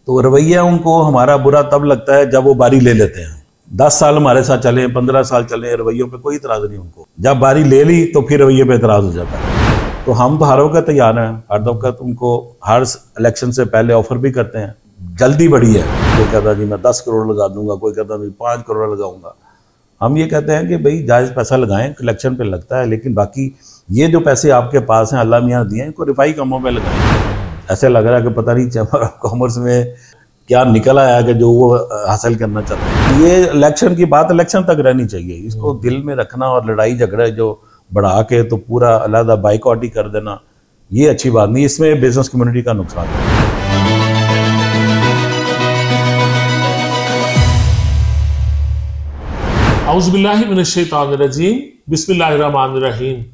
तो रवैया उनको हमारा बुरा तब लगता है जब वो बारी ले लेते हैं। 10 साल हमारे साथ चले, 15 साल चले, रवैयों पे कोई इतराज़ नहीं उनको। जब बारी ले ली तो फिर रवैये पे इतराज़ हो जाता है। तो हम तो हर वक्त तैयार हैं, हर वक्त उनको हर इलेक्शन से पहले ऑफर भी करते हैं। जल्दी बड़ी है, कोई कहता जी मैं 10 करोड़ लगा दूंगा, कोई कहता मैं 5 करोड़ लगाऊंगा। हम ये कहते हैं कि भाई जायज़ पैसा लगाएं, इलेक्शन पे लगता है, लेकिन बाकी ये जो पैसे आपके पास हैं अल्लाह मियाँ दिए हैं, इनको रिफाई कामों में लगाएं। ऐसे लग रहा है कि पता नहीं चैम्बर ऑफ कॉमर्स में क्या निकल आया कि जो वो हासिल करना चाहते हैं। ये इलेक्शन की बात इलेक्शन तक रहनी चाहिए, इसको दिल में रखना और लड़ाई झगड़ा जो बढ़ा के तो पूरा अलहदा बाइकआउट ही कर देना, ये अच्छी बात नहीं। इसमें बिजनेस कम्युनिटी का नुकसान है। औज़ुबिल्लाहि मिनश्शैतानिर्रजीम, बिस्मिल्लाहिर्रहमानिर्रहीम।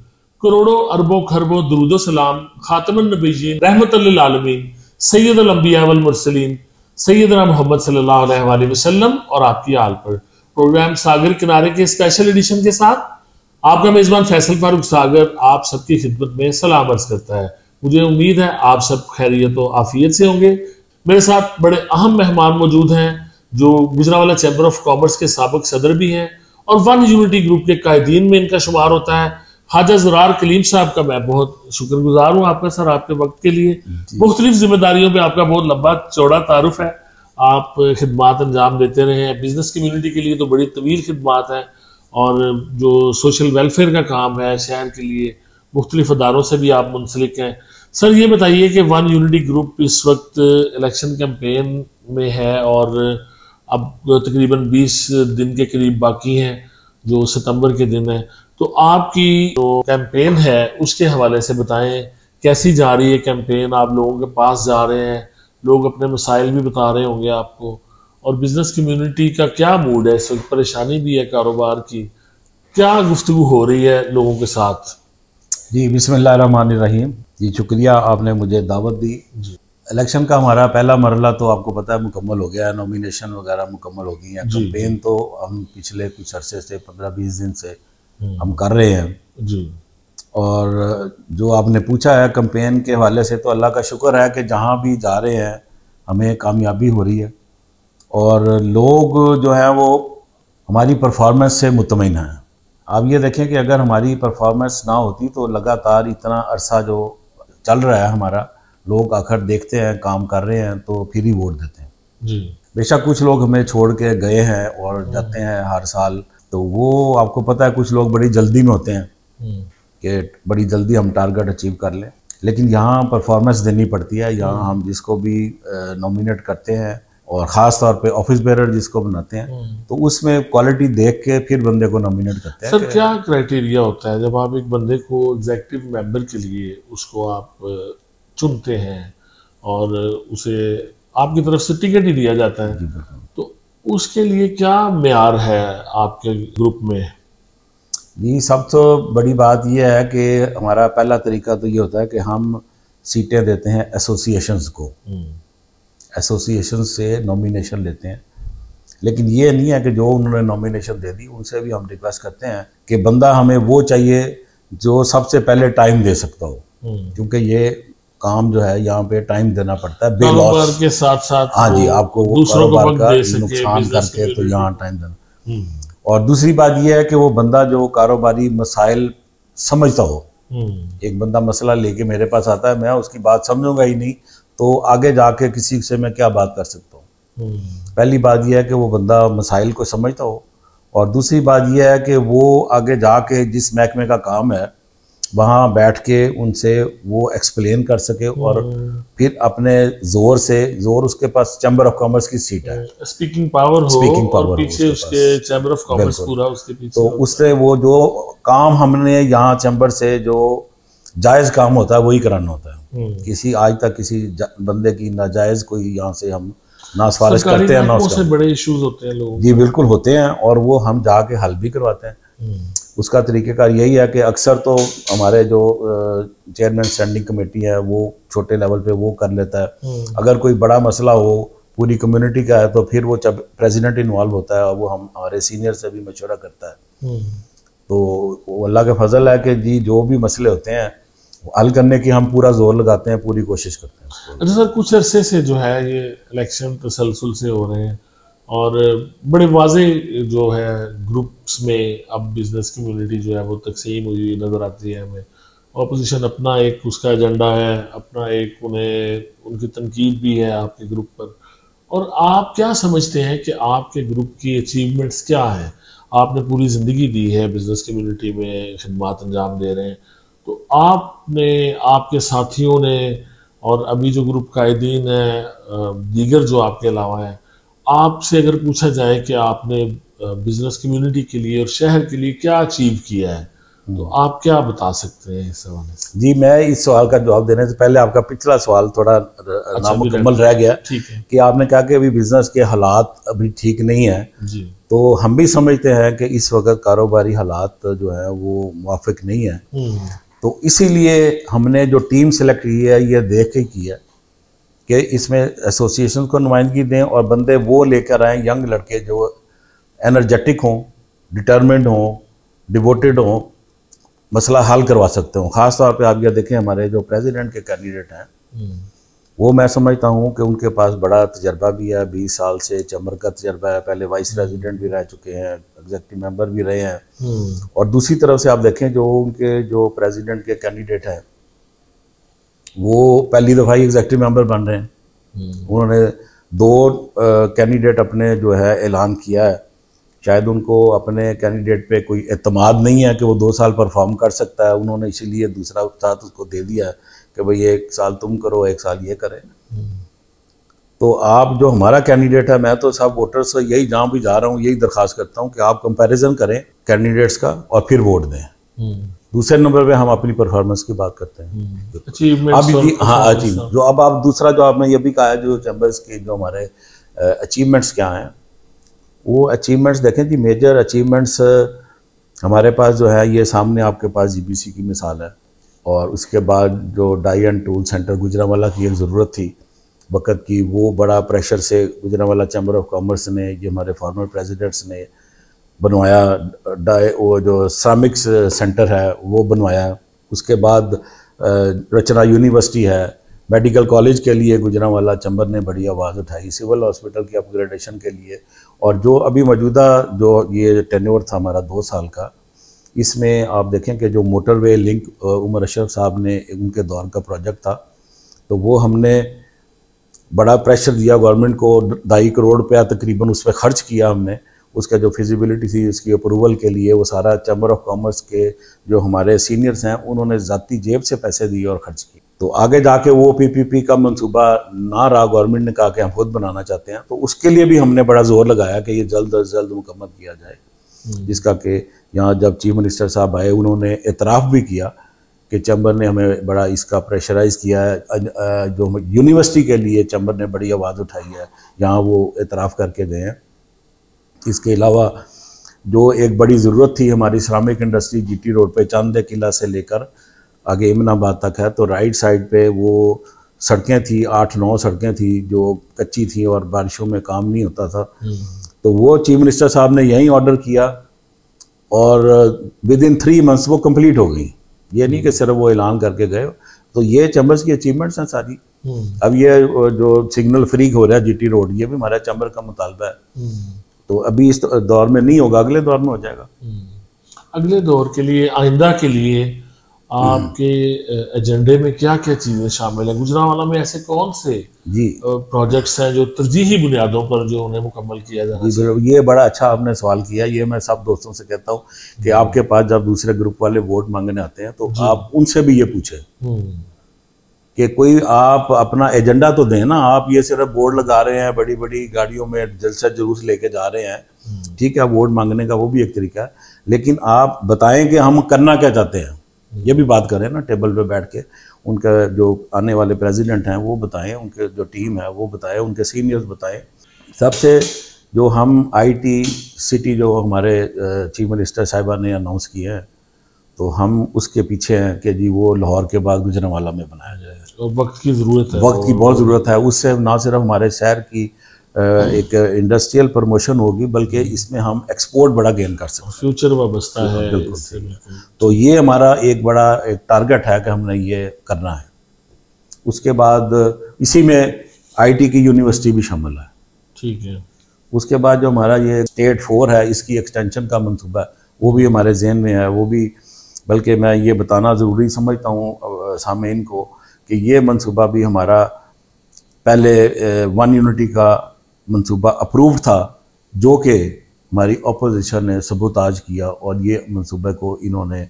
करोड़ों अरबों खरबों दुरूदो सलाम खातमुन नबिय्यीन रहमतुल लिल आलमीन सय्यदुल अंबिया वल मुरसलीन सैयदना मोहम्मद सल्लल्लाहु अलैहि वसल्लम और आपकी आल पर। प्रोग्राम सागर किनारे के स्पेशल एडिशन के साथ आपका मेजबान फैसल फारूक सागर आप सबकी खिदमत में सलाम अर्ज करता है। मुझे उम्मीद है आप सब खैरियत और आफियत से होंगे। मेरे साथ बड़े अहम मेहमान मौजूद हैं जो गुजरांवाला चैम्बर ऑफ कॉमर्स के साबिक सदर भी हैं और वन यूनिटी ग्रुप के कायदीन में इनका शुमार होता है। ख्वाजा ज़ुरार कलीम साहब का मैं बहुत शुक्रगुजार हूँ आपका सर, आपके वक्त के लिए। मुख्तलिफ जिम्मेदारियों पे आपका बहुत लंबा चौड़ा तारुफ है, आप खिदमात अंजाम देते रहे हैं। बिजनेस कम्युनिटी के लिए तो बड़ी तवील खिदमात है और जो सोशल वेलफेयर का काम है शहर के लिए मुख्तलिफ अदारों से भी आप मुंसलिक हैं। सर ये बताइए कि वन यूनिटी ग्रुप इस वक्त इलेक्शन कैंपेन में है और अब तकरीबन 20 दिन के करीब बाकी हैं जो सितंबर के दिन है, तो आपकी जो कैंपेन है उसके हवाले से बताएं, कैसी जा रही है कैंपेन? आप लोगों के पास जा रहे हैं, लोग अपने मसाइल भी बता रहे होंगे आपको, और बिजनेस कम्युनिटी का क्या मूड है इस वक्त? परेशानी भी है कारोबार की, क्या गुफ्तगू हो रही है लोगों के साथ? जी बिस्मिल्लाहिर्रहमानिर्रहीम। जी शुक्रिया, आपने मुझे दावत दी। इलेक्शन का हमारा पहला मरला तो आपको पता है मुकम्मल हो गया है, नॉमिनेशन वगैरह मुकम्मल हो गई है। कैंपेन तो हम पिछले कुछ अरसे से 15-20 दिन से हम कर रहे हैं जी। और जो आपने पूछा है कैंपेन के हवाले से, तो अल्लाह का शुक्र है कि जहाँ भी जा रहे हैं हमें कामयाबी हो रही है और लोग जो हैं वो हमारी परफॉर्मेंस से मुतमईन हैं। आप ये देखें कि अगर हमारी परफॉर्मेंस ना होती तो लगातार इतना अरसा जो चल रहा है हमारा, लोग आखिर देखते हैं काम कर रहे हैं तो फिर ही वोट देते हैं जी। बेशक कुछ लोग हमें छोड़ के गए हैं और जाते हैं हर साल, तो वो आपको पता है कुछ लोग बड़ी जल्दी में होते हैं कि बड़ी जल्दी हम टारगेट अचीव कर लें, लेकिन यहाँ परफॉर्मेंस देनी पड़ती है। यहाँ हम जिसको भी नॉमिनेट करते हैं और ख़ास तौर पे ऑफिस बेरर जिसको बनाते हैं, तो उसमें क्वालिटी देख के फिर बंदे को नॉमिनेट करते हैं। सर क्या क्राइटेरिया होता है जब आप एक बंदे को एग्जीक्यूटिव मेंबर के लिए उसको आप चुनते हैं और उसे आपकी तरफ से टिकट ही दिया जाता है, तो उसके लिए क्या मेयार है आपके ग्रुप में? जी सब तो बड़ी बात यह है कि हमारा पहला तरीका तो ये होता है कि हम सीटें देते हैं एसोसिएशंस को, एसोसिएशन से नॉमिनेशन लेते हैं। लेकिन ये नहीं है कि जो उन्होंने नॉमिनेशन दे दी उनसे भी हम रिक्वेस्ट करते हैं कि बंदा हमें वो चाहिए जो सबसे पहले टाइम दे सकता हो, क्योंकि ये काम जो है यहाँ पे टाइम देना पड़ता है कारोबार के साथ साथ। हाँ जी, आपको दूसरों को कारोबार का दे सके, नुकसान करके तो यहाँ टाइम देना। और दूसरी बात यह है कि वो बंदा जो कारोबारी मसाइल समझता हो। एक बंदा मसला लेके मेरे पास आता है, मैं उसकी बात समझूंगा ही नहीं तो आगे जाके किसी से मैं क्या बात कर सकता हूँ। पहली बात यह है कि वो बंदा मसाइल को समझता हो, और दूसरी बात यह है कि वो आगे जाके जिस महकमे का काम है वहाँ बैठ के उनसे वो एक्सप्लेन कर सके और फिर अपने जोर से, जोर उसके पास चैम्बर ऑफ कॉमर्स की सीट है, स्पीकिंग पावर हो और पीछे उसके चैम्बर ऑफ कॉमर्स पूरा उसके पीछे, तो उससे वो जो काम हमने यहाँ चैम्बर से जो जायज़ काम होता है वही कराना होता है। किसी आज तक किसी बंदे की नाजायज़ कोई यहाँ से हम ना सिफारिश करते हैं ना उससे बड़े इश्यूज होते हैं लोगों। जी बिल्कुल होते हैं, और वो हम जाके हल भी करवाते हैं। उसका तरीक़ेकार यही है कि अक्सर तो हमारे जो चेयरमैन स्टैंडिंग कमेटी है वो छोटे लेवल पे वो कर लेता है। अगर कोई बड़ा मसला हो पूरी कम्युनिटी का है तो फिर वो जब प्रेसिडेंट इन्वॉल्व होता है, वो हम हमारे सीनियर से भी मशवरा करता है। तो अल्लाह का फजल है कि जी जो भी मसले होते हैं हल करने की हम पूरा जोर लगाते हैं, पूरी कोशिश करते हैं। अच्छा सर, कुछ अरसे से जो है ये इलेक्शन तसलसल से हो रहे हैं और बड़े वाजे जो है ग्रुप्स में अब बिजनेस कम्युनिटी जो है वो तकसीम हुई नज़र आती है हमें। ऑपोजिशन अपना एक उसका एजेंडा है, अपना एक उन्हें उनकी तनकीद भी है आपके ग्रुप पर। और आप क्या समझते हैं कि आपके ग्रुप की अचीवमेंट्स क्या हैं? आपने पूरी ज़िंदगी दी है बिजनेस कम्युनिटी में, खिदमत अंजाम दे रहे हैं, तो आपने, आपके साथियों ने और अभी जो ग्रुप कायदीन है दीगर जो आपके अलावा है, आपसे अगर पूछा जाए कि आपने बिजनेस कम्युनिटी के लिए और शहर के लिए क्या अचीव किया है, तो आप क्या बता सकते हैं इस हवाले से? जी, मैं इस सवाल का जवाब देने से पहले आपका पिछला सवाल थोड़ा नामुकम्मल रह गया। ठीक है। कि आपने कहा कि अभी बिजनेस के हालात अभी ठीक नहीं है। जी। तो हम भी समझते हैं कि इस वक्त कारोबारी हालात जो है वो मुवाफिक नहीं है। तो इसीलिए हमने जो टीम सेलेक्ट की है ये देख के की है कि इसमें एसोसिएशन को नुमाइंदगी दें और बंदे वो लेकर आएँ, यंग लड़के जो एनर्जेटिक हों, डिटर्मिन्ड हों, डिवोटेड हों, मसला हल करवा सकते हो। ख़ास तौर पे आप ये देखें, हमारे जो प्रेसिडेंट के कैंडिडेट हैं वो मैं समझता हूँ कि उनके पास बड़ा तजर्बा भी है, 20 साल से चैम्बर का तजर्बा है, पहले वाइस प्रेसिडेंट भी रह चुके हैं, एग्जीक्यूटिव मेंबर भी रहे हैं। और दूसरी तरफ से आप देखें जो उनके जो प्रेसिडेंट के कैंडिडेट हैं वो पहली दफ़ा ही एग्जीक्यूटिव मेंबर बन रहे हैं। उन्होंने 2 कैंडिडेट अपने जो है ऐलान किया है। शायद उनको अपने कैंडिडेट पे कोई एतमाद नहीं है कि वो 2 साल परफॉर्म कर सकता है, उन्होंने इसीलिए दूसरा साथ उसको दे दिया है कि भाई 1 साल तुम करो, 1 साल ये करें। तो आप जो हमारा कैंडिडेट है, मैं तो सब वोटर्स से यही, जहाँ भी जा रहा हूँ यही दरख्वास्त करता हूँ कि आप कंपैरिजन करें कैंडिडेट्स का और फिर वोट दें। दूसरे नंबर पे हम अपनी परफॉर्मेंस की बात करते हैं, अचीवमेंट्स। हाँ, अचीवमेंट जो अब आप दूसरा जो आपने ये भी कहा है जो चैम्बर्स के जो हमारे अचीवमेंट्स क्या हैं, वो अचीवमेंट्स देखें जी। मेजर अचीवमेंट्स हमारे पास जो है ये सामने आपके पास जीबीसी की मिसाल है, और उसके बाद जो die and tool centre Gujranwala की एक ज़रूरत थी वक़्त की, वो बड़ा प्रेशर से गुजरांवाला चैम्बर ऑफ कॉमर्स ने, ये हमारे फॉर्मर प्रेसिडेंट्स ने बनवाया। वो जो श्रमिक्स सेंटर है वो बनवाया। उसके बाद रचना यूनिवर्सिटी है, मेडिकल कॉलेज के लिए गुजरांवाला चैम्बर ने बड़ी आवाज़ उठाई, सिविल हॉस्पिटल की अपग्रेडेशन के लिए। और जो अभी मौजूदा जो ये टेन्योर था हमारा 2 साल का, इसमें आप देखें कि जो मोटरवे लिंक उमर अशरफ साहब ने, उनके दौर का प्रोजेक्ट था, तो वो हमने बड़ा प्रेशर दिया गवर्नमेंट को, 2.5 करोड़ रुपया तकरीबन उस पर ख़र्च किया हमने। उसका जो फिजिबिलिटी थी उसकी अप्रूवल के लिए वो सारा चैम्बर ऑफ कॉमर्स के जो हमारे सीनियर्स हैं उन्होंने ज़ाती जेब से पैसे दिए और ख़र्च किए। तो आगे जाके वो पीपीपी का मंसूबा ना रहा, गवर्नमेंट ने कहा कि हम खुद बनाना चाहते हैं, तो उसके लिए भी हमने बड़ा जोर लगाया कि ये जल्द अज जल्द मुकम्मल किया जाए। जिसका कि यहाँ जब चीफ मिनिस्टर साहब आए उन्होंने एतराफ़ भी किया कि चैम्बर ने हमें बड़ा इसका प्रेशराइज़ किया है। जो यूनिवर्सिटी के लिए चैम्बर ने बड़ी आवाज़ उठाई है, यहाँ वो एतराफ़ करके गए हैं। इसके अलावा जो एक बड़ी ज़रूरत थी हमारी श्रमिक इंडस्ट्री जीटी रोड पे चांदे किला से लेकर आगे इमनाबाद तक है, तो राइट साइड पे वो सड़कें थी, 8-9 सड़कें थी जो कच्ची थी और बारिशों में काम नहीं होता था। तो वो चीफ मिनिस्टर साहब ने यहीं ऑर्डर किया और विद इन 3 मंथ्स वो कंप्लीट हो गई। ये नहीं कि सिर्फ वो ऐलान करके गए। तो ये चैम्बर्स की अचीवमेंट्स हैं सारी। अब ये जो सिग्नल फ्री हो रहा है जीटी रोड, ये भी हमारा चैम्बर का मुतालबा है। तो अभी इस दौर में नहीं होगा, अगले दौर में हो जाएगा। अगले दौर के लिए, आइंदा के लिए आपके एजेंडे में क्या क्या चीज़ें शामिल हैं? गुजरांवाला में ऐसे कौन से प्रोजेक्ट्स हैं जो तरजीही बुनियादों पर जो उन्हें मुकम्मल किया जाना चाहिए? ये बड़ा अच्छा आपने सवाल किया। ये मैं सब दोस्तों से कहता हूँ कि आपके पास जब दूसरे ग्रुप वाले वोट मांगने आते हैं तो आप उनसे भी ये पूछें कि कोई आप अपना एजेंडा तो दें ना। आप ये सिर्फ बोर्ड लगा रहे हैं, बड़ी बड़ी गाड़ियों में जलसा जुलूस लेके जा रहे हैं, ठीक है, वोट मांगने का वो भी एक तरीका है, लेकिन आप बताएं कि हम करना क्या चाहते हैं। ये भी बात करें ना टेबल पे बैठ के। उनका जो आने वाले प्रेसिडेंट हैं वो बताएं, उनके जो टीम है वो बताएं, उनके सीनियर्स बताएं। सबसे जो हम IT सिटी जो हमारे चीफ मिनिस्टर साहिबा ने अनाउंस किया है, तो हम उसके पीछे हैं कि जी वो लाहौर के बाद गुजरांवाला में बनाया जाए। तो वक्त की ज़रूरत है, वक्त की बहुत ज़रूरत है। उससे ना सिर्फ हमारे शहर की एक इंडस्ट्रियल प्रमोशन होगी, बल्कि इसमें हम एक्सपोर्ट बड़ा गेन कर सकते हैं, फ्यूचर वाबस्ता है बिल्कुल। तो ये हमारा एक बड़ा एक टारगेट है कि हमने ये करना है। उसके बाद इसी में आईटी की यूनिवर्सिटी भी शामिल है। ठीक है। उसके बाद जो हमारा ये स्टेट 4 है, इसकी एक्सटेंशन का मंसूबा है, वो भी हमारे जहन में है। वो भी बल्कि मैं ये बताना ज़रूरी समझता हूँ सामीन को कि ये मंसूबा भी हमारा पहले 1 यूनिटी का मंसूबा अप्रूव था, जो कि हमारी अपोजिशन ने सबूताज किया और ये मंसूबे को इन्होंने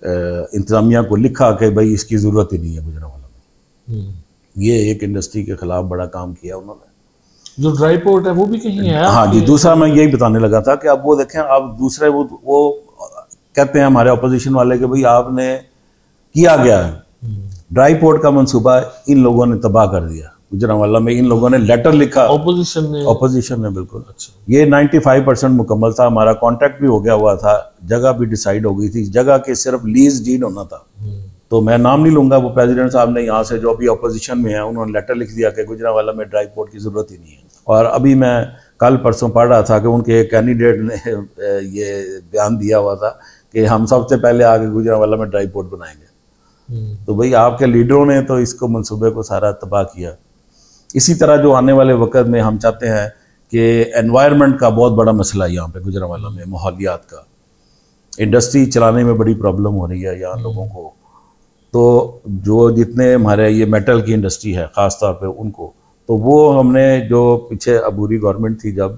इंतज़ामिया को लिखा कि भाई इसकी ज़रूरत ही नहीं है गुजरांवाला में। ये एक इंडस्ट्री के ख़िलाफ़ बड़ा काम किया उन्होंने। जो ड्राई पोर्ट है वो भी कहीं है? हाँ जी, दूसरा मैं यही बताने लगा था कि अब वो देखें, अब दूसरे वो कहते हैं हमारे अपोजिशन वाले कि भाई आपने किया गया है, ड्राई पोर्ट का मंसूबा इन लोगों ने तबाह कर दिया। गुजरांवाला में इन लोगों ने लेटर लिखा, ऑपोजिशन ने बिल्कुल। अच्छा। ये 95% मुकम्मल था, हमारा कॉन्ट्रैक्ट भी हो गया हुआ था, जगह भी डिसाइड हो गई थी, जगह के सिर्फ लीज डीड होना था। तो मैं नाम नहीं लूंगा, वो प्रेसिडेंट साहब ने यहाँ से जो अभी अपोजिशन में है उन्होंने लेटर लिख दिया कि गुजरांवाला में ड्राई पोर्ट की ज़रूरत ही नहीं है। और अभी मैं कल परसों पढ़ रहा था कि उनके एक कैंडिडेट ने ये बयान दिया हुआ था कि हम सबसे पहले आगे गुजरांवाला में ड्राई पोर्ट बनाएंगे। तो भाई आपके लीडरों ने तो इसको मंसूबे को सारा तबाह किया। इसी तरह जो आने वाले वक्त में हम चाहते हैं कि एनवायरनमेंट का बहुत बड़ा मसला है यहाँ पे गुजरांवाला में, माहौलियात का, इंडस्ट्री चलाने में बड़ी प्रॉब्लम हो रही है यहाँ लोगों को। तो जो जितने हमारे ये मेटल की इंडस्ट्री है ख़ास तौर पे उनको, तो वो हमने जो पीछे अबूरी गवर्नमेंट थी जब,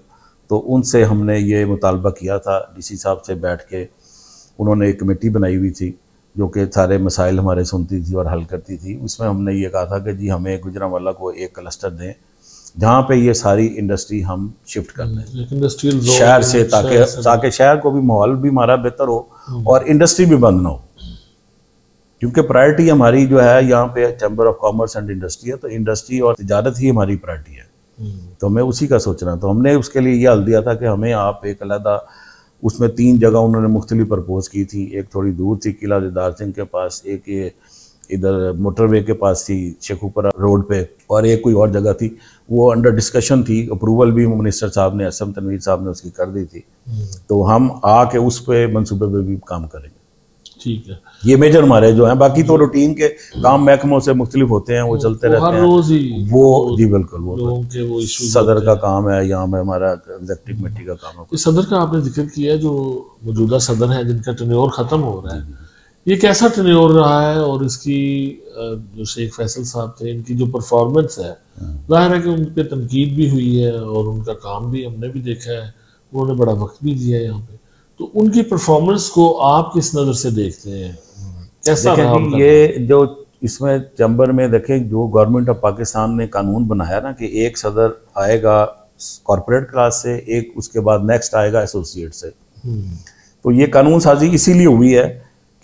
तो उनसे हमने ये मुतालबा किया था, डीसी साहब से बैठ के उन्होंने एक कमेटी बनाई हुई थी जो कि सारे मसाइल हमारे सुनती थी और हल करती थी। उसमें हमने ये कहा था कि जी हमें गुजरांवाला को एक क्लस्टर दें जहाँ पे ये सारी इंडस्ट्री हम शिफ्ट कर दें इंडस्ट्रियल शहर से, ताकि शहर को भी माहौल भी हमारा बेहतर हो और इंडस्ट्री भी बंद ना हो। क्योंकि प्रायोरिटी हमारी जो है यहाँ पे chamber of commerce and industry है, तो इंडस्ट्री और तिजारत ही हमारी प्रायोरिटी है। तो हमें उसी का सोचना, तो हमने उसके लिए ये हल दिया था कि हमें आप एक अलहदा, उसमें 3 जगह उन्होंने मुख्तलिफ प्रपोज की थी। एक थोड़ी दूर थी किला दीदार सिंह के पास, एक ये इधर मोटरवे के पास थी शेखुपुरा रोड पे, और एक कोई और जगह थी। वो अंडर डिस्कशन थी, अप्रूवल भी मिनिस्टर साहब ने, असम तनवीर साहब ने उसकी कर दी थी। तो हम आके उस पे मंसूबे पे भी काम करेंगे। ठीक है, ये मेजर हमारे जो हैं, बाकी तो रूटीन के काम महकमों से मुख्तलिफ होते हैं, वो चलते रहते हैं रोज ही। वो जी बिल्कुल, वो सदर का काम है, यहाँ में हमारा एग्जीक्यूटिव कमेटी का काम है। सदर का आपने जिक्र किया, जो मौजूदा सदर है जिनका टेन्योर खत्म हो रहा है, ये कैसा टेन्योर रहा है? और इसकी जो शेख फैसल साहब थे, इनकी जो परफॉर्मेंस है, जाहिर है कि उन पर तनकीद भी हुई है और उनका काम भी हमने भी देखा है, उन्होंने बड़ा वक्त भी दिया है यहाँ पे। तो उनकी परफॉर्मेंस को आप किस नज़र से देखते हैं, कैसा रहा? ये जो इसमें चैम्बर में देखें, जो गवर्नमेंट ऑफ पाकिस्तान ने कानून बनाया ना कि एक सदर आएगा कॉरपोरेट क्लास से, एक उसके बाद नेक्स्ट आएगा एसोसिएट से। तो ये कानून साजी इसीलिए हुई है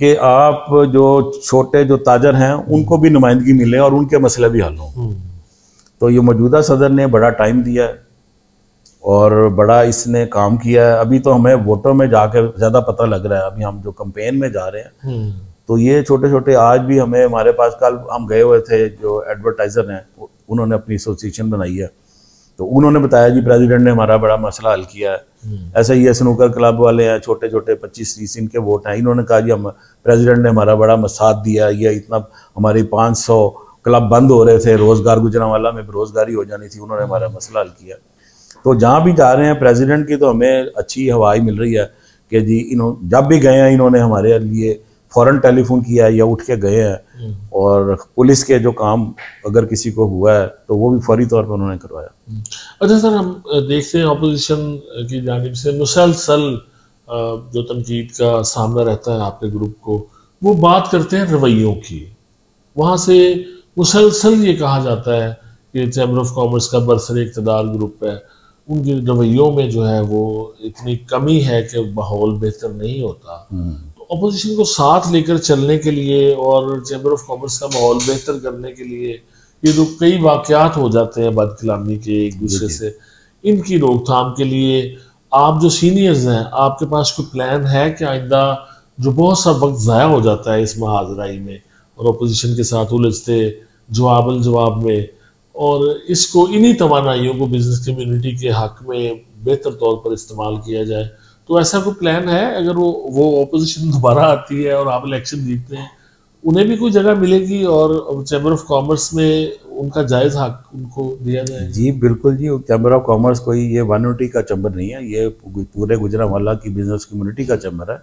कि आप जो छोटे जो ताजर हैं उनको भी नुमाइंदगी मिले और उनके मसले भी हल हों। तो ये मौजूदा सदर ने बड़ा टाइम दिया है और बड़ा इसने काम किया है। अभी तो हमें वोटों में जाकर ज़्यादा पता लग रहा है, अभी हम जो कैंपेन में जा रहे हैं तो ये छोटे छोटे, आज भी हमें, हमारे पास कल हम गए हुए थे, जो एडवर्टाइज़र हैं उन्होंने अपनी एसोसिएशन बनाई है, तो उन्होंने बताया जी प्रेसिडेंट ने हमारा बड़ा मसला हल किया है। ऐसे ही स्नूकर क्लब वाले हैं, छोटे छोटे 25-30 इनके वोट हैं, इन्होंने कहा जी हम प्रेसिडेंट ने हमारा बड़ा साथ दिया, ये इतना हमारी 500 क्लब बंद हो रहे थे, रोज़गार गुजरांवाला में बेरोज़गारी हो जानी थी, उन्होंने हमारा मसला हल किया। तो जहाँ भी जा रहे हैं प्रेसिडेंट की तो हमें अच्छी हवाई मिल रही है कि जी जब भी गए हैं इन्होंने हमारे लिए फ़ौरन टेलीफोन किया है या उठ के गए हैं, और पुलिस के जो काम अगर किसी को हुआ है तो वो भी फौरी तौर पर उन्होंने करवाया। अच्छा सर, हम देखते हैं अपोजिशन की जानिब से मुसलसल जो तनकीद का सामना रहता है आपके ग्रुप को, वो बात करते हैं रवैयों की। वहाँ से मुसलसल ये कहा जाता है कि चैम्बर ऑफ कॉमर्स का बरसर इक़्तिदार ग्रुप है, उनके रवैयों में जो है वो इतनी कमी है कि माहौल बेहतर नहीं होता। तो अपोजिशन को साथ लेकर चलने के लिए और चैम्बर ऑफ कॉमर्स का माहौल बेहतर करने के लिए ये जो कई वाक़यात हो जाते हैं बदकलामी के एक दूसरे से, इनकी रोकथाम के लिए आप जो सीनियर्स हैं, आपके पास कोई प्लान है कि आइंदा जो बहुत सा वक्त ज़ाया हो जाता है इस मुहाज़राई में और अपोजिशन के साथ उलझते जवाब में, और इसको इन्हीं तवानाइयों को बिजनेस कम्युनिटी के हक में बेहतर तौर पर इस्तेमाल किया जाए। तो ऐसा कोई प्लान है? अगर वो ऑपोजिशन दोबारा आती है और आप इलेक्शन जीतते हैं, उन्हें भी कोई जगह मिलेगी और चैम्बर ऑफ कॉमर्स में उनका जायज़ हक उनको दिया जाएगा? जी बिल्कुल जी, चैम्बर ऑफ कॉमर्स कोई ये वानोटी का चैम्बर नहीं है, ये पूरे गुजरांवाला की बिजनेस कम्युनिटी का चैम्बर है।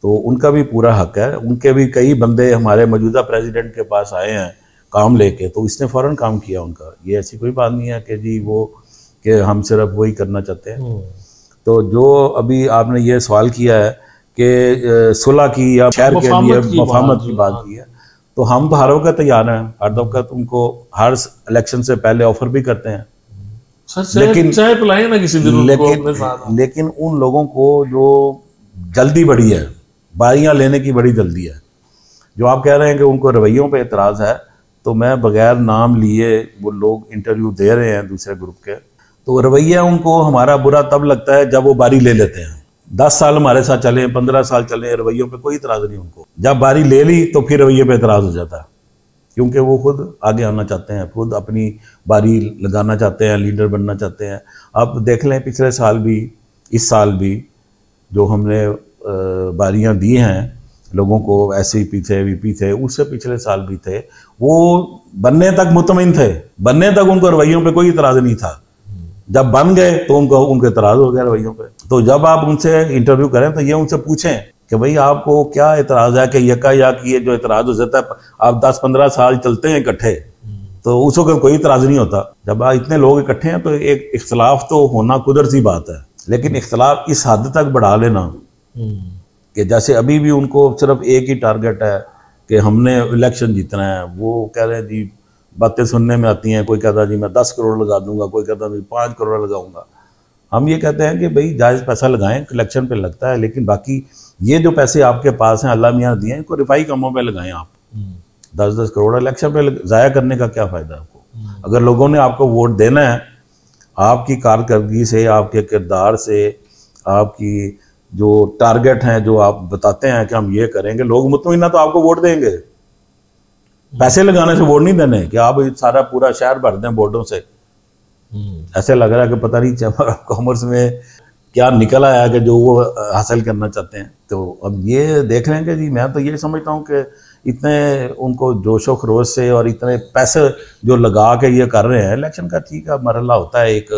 तो उनका भी पूरा हक है। उनके भी कई बंदे हमारे मौजूदा प्रेसिडेंट के पास आए हैं काम लेके, तो इसने फ़ौरन काम किया उनका। ये ऐसी कोई बात नहीं है कि जी वो कि हम सिर्फ वही करना चाहते हैं। तो जो अभी आपने ये सवाल किया है कि सुलह की या शहर के लिए मफाहमत की बात की है, तो हम तो हर वक्त तैयार हैं। हर वक्त उनको हर इलेक्शन से पहले ऑफर भी करते हैं। लेकिन चाहे पिलाएं ना किसी दिन उनको अपने साथ। लेकिन उन लोगों को जो जल्दी बड़ी है, बारियां लेने की बड़ी जल्दी है, जो आप कह रहे हैं कि उनको रवैयों पे एतराज़ है, तो मैं बगैर नाम लिए वो लोग इंटरव्यू दे रहे हैं दूसरे ग्रुप के, तो रवैया उनको हमारा बुरा तब लगता है जब वो बारी ले लेते हैं। 10 साल हमारे साथ चले, 15 साल चले, रवैयों पे कोई इतराज़ नहीं उनको। जब बारी ले ली तो फिर रवैये पे इतराज़ हो जाता है, क्योंकि वो खुद आगे आना चाहते हैं, खुद अपनी बारी लगाना चाहते हैं, लीडर बनना चाहते हैं। अब देख लें पिछले साल भी, इस साल भी जो हमने बारियां दी हैं लोगों को, SVP थे, VP थे, उससे पिछले साल भी थे, वो बनने तक मुतमिन थे, बनने तक उनको रवैयों पे कोई इतराज़ नहीं था। जब बन गए तो उनको इतराज़ हो गया रवैयों पे। तो जब आप उनसे इंटरव्यू करें तो ये उनसे पूछें कि भाई आपको क्या इतराज़ है कि यकायक ये जो इतराज़ हो जाता है, आप 10-15 साल चलते हैं इकट्ठे, तो उस वक्त कोई इतराज़ नहीं होता। जब इतने लोग इकट्ठे हैं तो एक इख्तलाफ तो होना कुदरती बात है, लेकिन इख्तलाफ इस हद तक बढ़ा लेना कि जैसे अभी भी उनको सिर्फ एक ही टारगेट है कि हमने इलेक्शन जीतना है। वो कह रहे हैं जी, बातें सुनने में आती हैं, कोई कहता है जी मैं 10 करोड़ लगा दूंगा, कोई कहता है 5 करोड़ लगाऊंगा। हम ये कहते हैं कि भाई जायज़ पैसा लगाएं, इलेक्शन पे लगता है, लेकिन बाकी ये जो पैसे आपके पास हैं अल्लाह मियाँ दिए हैं, इनको रिफाई कामों पे लगाएं। आप 10-10 करोड़ इलेक्शन पे ज़ाया करने का क्या फ़ायदा आपको? अगर लोगों ने आपको वोट देना है, आपकी कारकर्दगी से, आपके किरदार से, आपकी जो टारगेट हैं, जो आप बताते हैं कि हम ये करेंगे, लोग मुतमईन तो आपको वोट देंगे। पैसे लगाने से वोट नहीं देने कि आप सारा पूरा शहर भर दें वोटों से। ऐसे लग रहा है कि पता नहीं चैम्बर ऑफ कॉमर्स में क्या निकल आया कि जो वो हासिल करना चाहते हैं। तो अब ये देख रहे हैं कि जी, मैं तो ये समझता हूँ कि इतने उनको जोशो खरोश से और इतने पैसे जो लगा के ये कर रहे हैं, इलेक्शन का ठीक है मरहला होता है, एक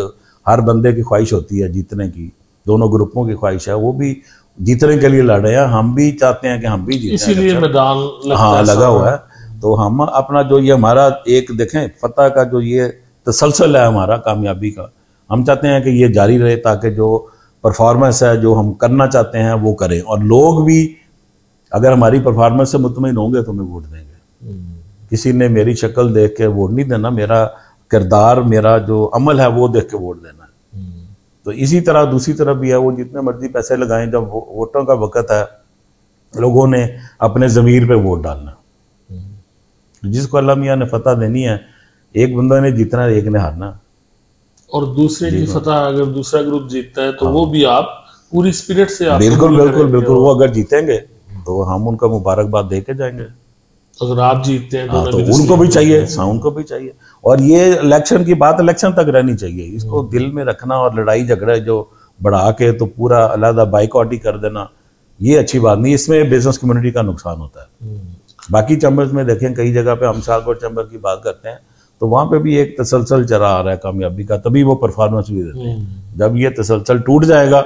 हर बंदे की ख्वाहिश होती है जीतने की, दोनों ग्रुपों की ख्वाहिश है, वो भी जीतने के लिए लड़ रहे हैं। हम भी चाहते हैं कि हम भी जीतें, इसीलिए मैदान लगा हुआ है। तो हम अपना जो ये हमारा एक देखें फतह का जो ये तसलसल है हमारा कामयाबी का, हम चाहते हैं कि ये जारी रहे, ताकि जो परफॉर्मेंस है जो हम करना चाहते हैं वो करें, और लोग भी अगर हमारी परफॉर्मेंस से मुतमईन होंगे तो हमें वोट देंगे। किसी ने मेरी शक्ल देख के वोट नहीं देना, मेरा किरदार, मेरा जो अमल है वो देख के वोट देना है। तो इसी तरह दूसरी तरफ भी है, वो जितने मर्जी पैसे लगाएं, जब वोटों का वक्त है लोगों ने अपने ज़मीर पे वोट डालना। जिसको अल्लाह मियाँ ने फतह देनी है, एक बंदा ने जीतना है, एक ने हारना। और दूसरे की फतह अगर दूसरा ग्रुप जीतता है तो वो भी आप पूरी स्पिरिट से आप बिल्कुल बिल्कुल बिल्कुल, वो अगर जीतेंगे तो हम उनका मुबारकबाद दे के जाएंगे। अगर आप जीतते हैं तो उनको भी चाहिए, उनको भी चाहिए। और ये इलेक्शन की बात इलेक्शन तक रहनी चाहिए, इसको दिल में रखना और लड़ाई झगड़े जो बढ़ा के तो पूरा अलहदा बाइकआउट ही कर देना, ये अच्छी बात नहीं। इसमें बिजनेस कम्युनिटी का नुकसान होता है। बाकी चैम्बर्स में देखें, कई जगह पे हम शाहकोट चैम्बर की बात करते हैं तो वहाँ पे भी एक तसलसल चला आ रहा है कामयाबी का, तभी वो परफॉर्मेंस भी देते हैं। जब ये तसलसल टूट जाएगा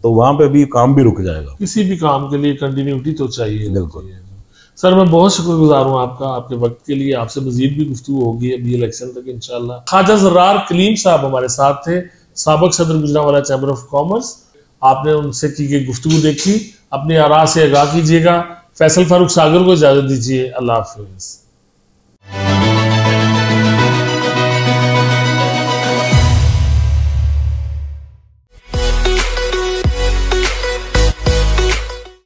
तो वहाँ पे भी काम भी रुक जाएगा। किसी भी काम के लिए कंटिन्यूटी तो चाहिए। बिल्कुल सर, मैं बहुत शुक्रगुजार हूँ आपका, आपके वक्त के लिए। आपसे मजीद भी गुफ्तगू होगी अभी इलेक्शन तक इंशाल्लाह। ख्वाजा ज़र्रार कलीम साहब हमारे साथ थे, साबिक सदर गुजरांवाला चैम्बर ऑफ कॉमर्स। आपने उनसे की गई गुफ्तगू देखी, अपनी आरा से आगाह कीजिएगा। फैसल फारूक सागर को इजाज़त दीजिए। अल्लाह हाफिज़।